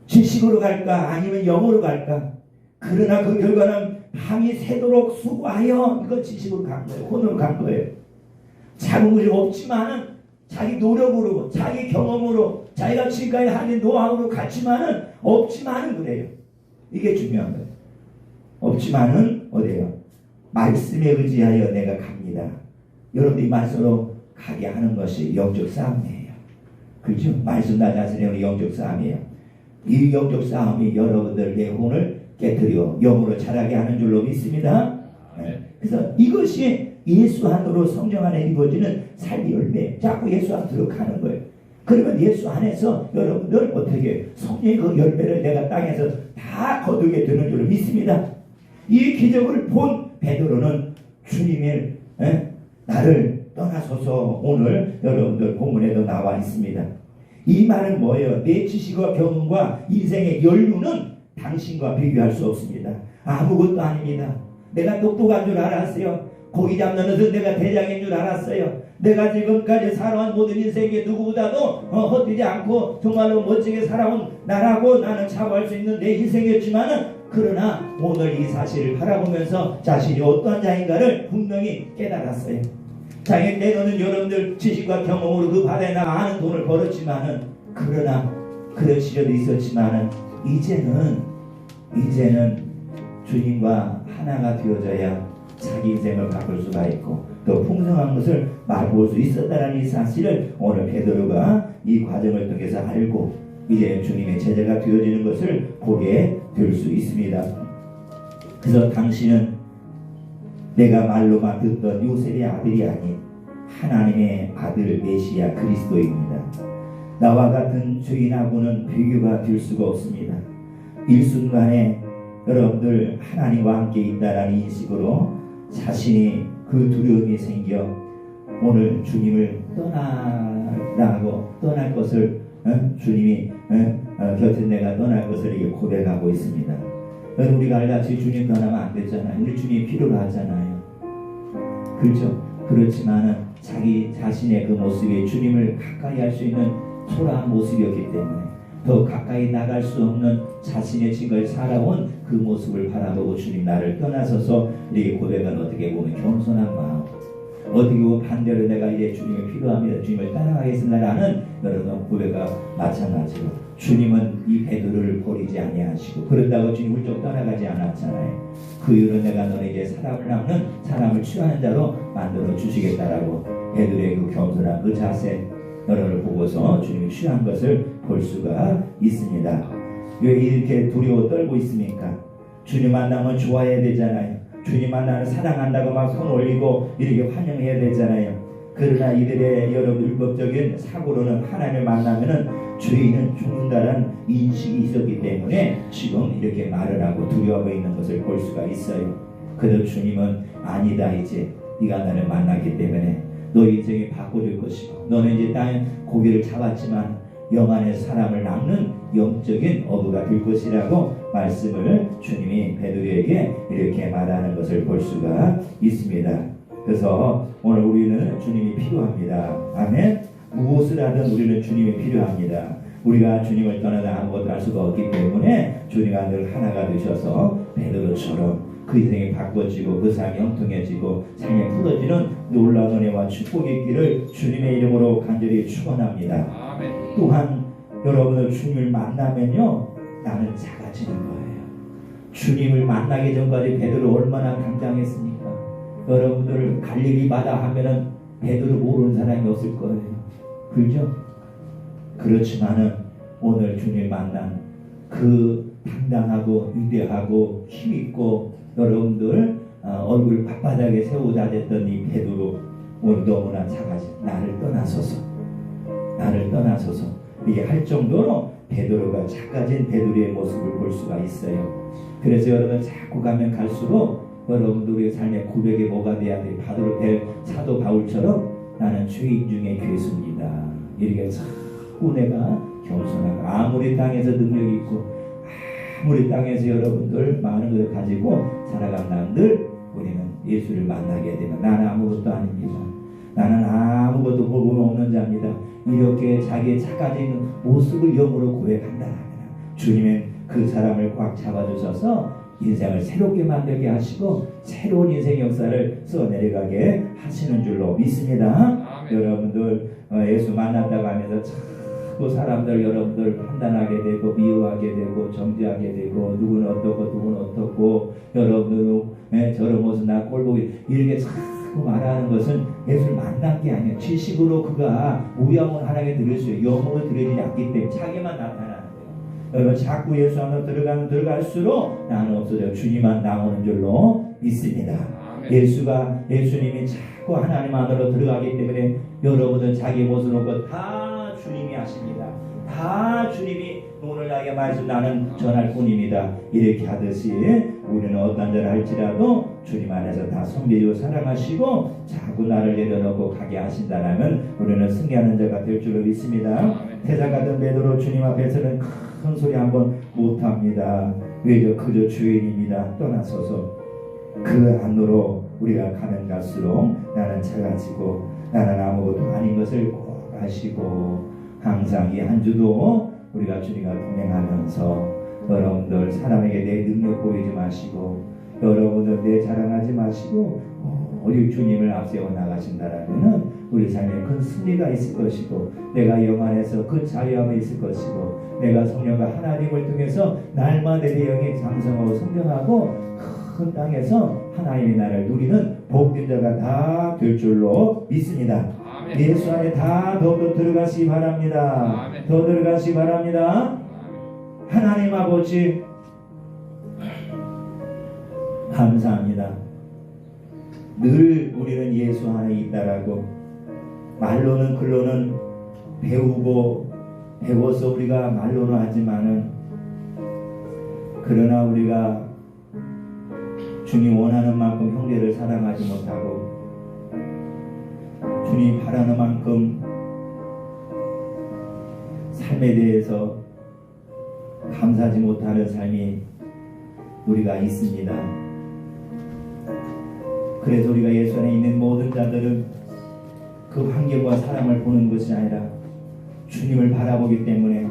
지식으로 갈까 아니면 영으로 갈까? 그러나 그 결과는 밤이 새도록 수고하여 이거 지식으로 간 거예요. 혼으로 간 거예요. 작은 것이 없지만은 자기 노력으로 자기 경험으로 자기가 지금까지 하는 노하우로 갔지만은 없지만은 그래요. 이게 중요한 거예요. 없지만은 어디에요? 말씀에 의지하여 내가 갑니다. 여러분들이 말씀으로 가게 하는 것이 영적 싸움이에요. 그렇죠? 말씀 나 자신의 영적 싸움이에요. 이 영적 싸움이 여러분들 영혼을 깨뜨려 영으로 자라게 하는 줄로 믿습니다. 네. 그래서 이것이 예수 안으로 성령 안에 이루어지는 삶의 열매. 자꾸 예수 안으로 들어가는 거예요. 그러면 예수 안에서 여러분들 어떻게 성령의 그 열매를 내가 땅에서 다 거두게 되는 줄로 믿습니다. 이 기적을 본 베드로는 주님의 나를 떠나소서 오늘 여러분들 본문에도 나와 있습니다. 이 말은 뭐예요? 내 지식과 경험과 인생의 연륜은 당신과 비교할 수 없습니다. 아무것도 아닙니다. 내가 똑똑한 줄 알았어요. 고기 잡는 것은 내가 대장인 줄 알았어요. 내가 지금까지 살아온 모든 인생에 누구보다도 헛되지 않고 정말로 멋지게 살아온 나라고 나는 자부할 수 있는 내 인생이었지만은 그러나 오늘 이 사실을 바라보면서 자신이 어떠한 자인가를 분명히 깨달았어요. 자기 때로는 여러분들 지식과 경험으로 그 바다에 나가 많은 돈을 벌었지만은 그러나 그런 시절도 있었지만은 이제는 주님과 하나가 되어져야 자기 인생을 바꿀 수가 있고 또 풍성한 것을 맛볼 수 있었다는 이 사실을 오늘 베드로가 이 과정을 통해서 알고 이제 주님의 제자가 되어지는 것을 보게 될 수 있습니다. 그래서 당신은 내가 말로만 듣던 요셉의 아들이 아닌 하나님의 아들 메시아 그리스도입니다. 나와 같은 죄인하고는 비교가 될 수가 없습니다. 일순간에 여러분들 하나님과 함께 있다라는 인식으로 자신이 그 두려움이 생겨 오늘 주님을 떠날 것을 주님이 곁에 내가 떠날 것을 이게 고백하고 있습니다. 우리가 알다시피 주님 떠나면 안 되잖아요. 우리 주님이 필요로 하잖아요. 그렇죠? 그렇지만은 자기 자신의 그 모습이 주님을 가까이 할 수 있는 초라한 모습이었기 때문에 더 가까이 나갈 수 없는 자신의 지금까지 살아온 그 모습을 바라보고 주님 나를 떠나서서 이렇게 고백은 어떻게 보면 겸손한 마음, 어떻게 보면 반대로 내가 이제 주님이 필요합니다. 주님을 따라가겠습니다라는 여러분 고백과 마찬가지로 주님은 이 베드로를 버리지 아니하시고 그런다고 주님 훌쩍 떠나가지 않았잖아요. 그 이후로 내가 너에게 사람을 낳는 사람을 취하는 자로 만들어 주시겠다라고 베드로의 그 겸손한 그 자세 여러분을 보고서 주님이 취한 것을 볼 수가 있습니다. 왜 이렇게 두려워 떨고 있습니까? 주님 만나면 좋아해야 되잖아요. 주님 만나면 사랑한다고 막 손 올리고 이렇게 환영해야 되잖아요. 그러나 이들의 여러분 율법적인 사고로는 하나님을 만나면은 죄인은 죽는다는 인식이 있었기 때문에 지금 이렇게 말을 하고 두려워하고 있는 것을 볼 수가 있어요. 그래도 주님은 아니다, 이제 네가 나를 만났기 때문에 너 인생이 바꿔줄 것이고 너는 이제 땅에 고기를 잡았지만 영 안에 사람을 낳는 영적인 어부가 될 것이라고 말씀을 주님이 베드로에게 이렇게 말하는 것을 볼 수가 있습니다. 그래서 오늘 우리는 주님이 필요합니다. 아멘. 무엇을 하든 우리는 주님이 필요합니다. 우리가 주님을 떠나다 아무것도 할 수가 없기 때문에 주님과 늘 하나가 되셔서 베드로처럼 그 인생이 바꿔지고 그 삶이 형통해지고 삶이 풀어지는 놀라운 은혜와 축복의 길을 주님의 이름으로 간절히 축원합니다. 또한 여러분을 주님을 만나면요 나는 작아지는 거예요. 주님을 만나기 전까지 베드로 얼마나 당당했습니까? 여러분들 갈릴리 바다 하면은 베드로 모르는 사람이 없을 거예요. 그죠? 그렇지만은 오늘 주님 만난 그 당당하고 위대하고 힘있고 여러분들 얼굴 빳빳하게 세우자 됐던 이 베드로 오늘 너무나 작아져. 나를 떠나소서 이게 할 정도로 베드로가 작아진 베드로의 모습을 볼 수가 있어요. 그래서 여러분 자꾸 가면 갈수록 여러분들 우리의 삶의 고백이 뭐가 돼야 돼? 사도 바울처럼 나는 죄인 중에 괴수입니다. 이렇게 자꾸 내가 겸손하고 아무리 땅에서 능력이 있고 아무리 땅에서 여러분들 많은 것을 가지고 살아간다는 늘 우리는 예수를 만나게 되면 나는 아무것도 아닙니다. 나는 아무것도 볼품 없는 자입니다. 이렇게 자기의 작아진 모습을 영으로 고백한다면 주님은 그 사람을 꽉 잡아주셔서 인생을 새롭게 만들게 하시고 새로운 인생 역사를 써내려가게 하시는 줄로 믿습니다. 아멘. 여러분들 예수 만난다고 하면서 자꾸 사람들 여러분들 판단하게 되고 미워하게 되고 정죄하게 되고 누구는 어떻고 여러분들 저런 모습 나 꼴보기 이렇게 자꾸 말하는 것은 예수를 만난 게 아니에요. 지식으로 그가 우양을 하나님께 드릴 수 있어요. 영으로 드리지 않기 때문에 자기만 나타나는 거예요. 여러분 자꾸 예수 안으로 들어갈수록 나는 없어져 주님만 나오는 줄로 믿습니다. 아멘. 예수님이 자꾸 하나님 안으로 들어가기 때문에 여러분은 자기 모습을 놓고 다 주님이 하십니다. 다 주님이 오늘 나에게 말씀 나는 전할 뿐입니다. 이렇게 하듯이 우리는 어떤 일을 할지라도 주님 안에서 다 섬기고 사랑하시고 자꾸 나를 내려놓고 가게 하신다면 우리는 승리하는 자가 될 줄로 믿습니다. 태산 같은 베드로 주님 앞에서는 큰 소리 한번 못합니다. 왜죠? 그저 죄인입니다. 떠나서서 그 안으로 우리가 가면 갈수록 나는 작아지고 나는 아무것도 아닌 것을 꼭 아시고 항상 이 한 주도 우리가 주님과 동행하면서 여러분들 사람에게 내 능력 보이지 마시고 여러분들 내 자랑하지 마시고 우리 주님을 앞세워 나가신다라면 우리 삶에 큰 승리가 있을 것이고 내가 영 안에서 그 자유함이 있을 것이고 내가 성령과 하나님을 통해서 날마다 내 영이 장성하고 성장하고 큰 땅에서 하나님의 나라를 누리는 복된 자가 다 될 줄로 믿습니다. 아멘. 예수 안에 다 더욱더 들어가시기 바랍니다. 아멘. 더 들어가시기 바랍니다. 하나님 아버지 감사합니다. 늘 우리는 예수 안에 있다라고 말로는 글로는 배워서 우리가 말로는 하지만은 그러나 우리가 주님 원하는 만큼 형제를 사랑하지 못하고 주님 바라는 만큼 삶에 대해서 감사하지 못하는 삶이 우리가 있습니다. 그래서 우리가 예수 안에 있는 모든 자들은 그 환경과 사람을 보는 것이 아니라 주님을 바라보기 때문에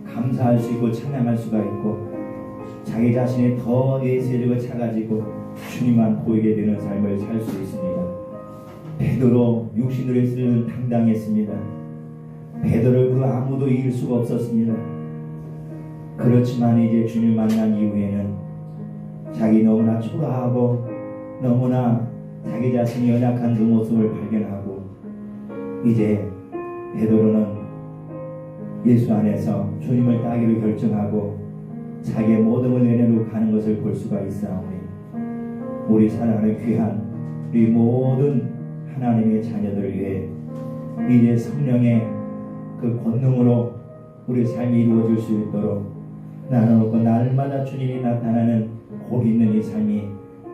감사할 수 있고 찬양할 수가 있고 자기 자신이 더 예수에게 작아지고 주님만 보이게 되는 삶을 살 수 있습니다. 베드로 육신으로 있으면 당당했습니다. 베드로를 그 아무도 이길 수가 없었습니다. 그렇지만 이제 주님 만난 이후에는 자기 너무나 초라하고 너무나 자기 자신이 연약한 그 모습을 발견하고 이제 베드로는 예수 안에서 주님을 따기로 결정하고 자기의 모든 걸 내려놓고 가는 것을 볼 수가 있사오니 우리 사랑하는 귀한 우리 모든 하나님의 자녀들을 위해 이제 성령의 그 권능으로 우리 삶이 이루어질 수 있도록 나눠놓고 날마다 주님이 나타나는 복 있는 이 삶이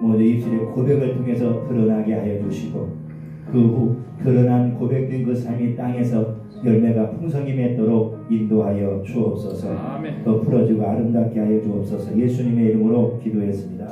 모두 입술의 고백을 통해서 드러나게 하여 주시고 그 후 드러난 고백된 그 삶이 땅에서 열매가 풍성히 맺도록 인도하여 주옵소서. 아멘. 더 풀어주고 아름답게 하여 주옵소서. 예수님의 이름으로 기도했습니다.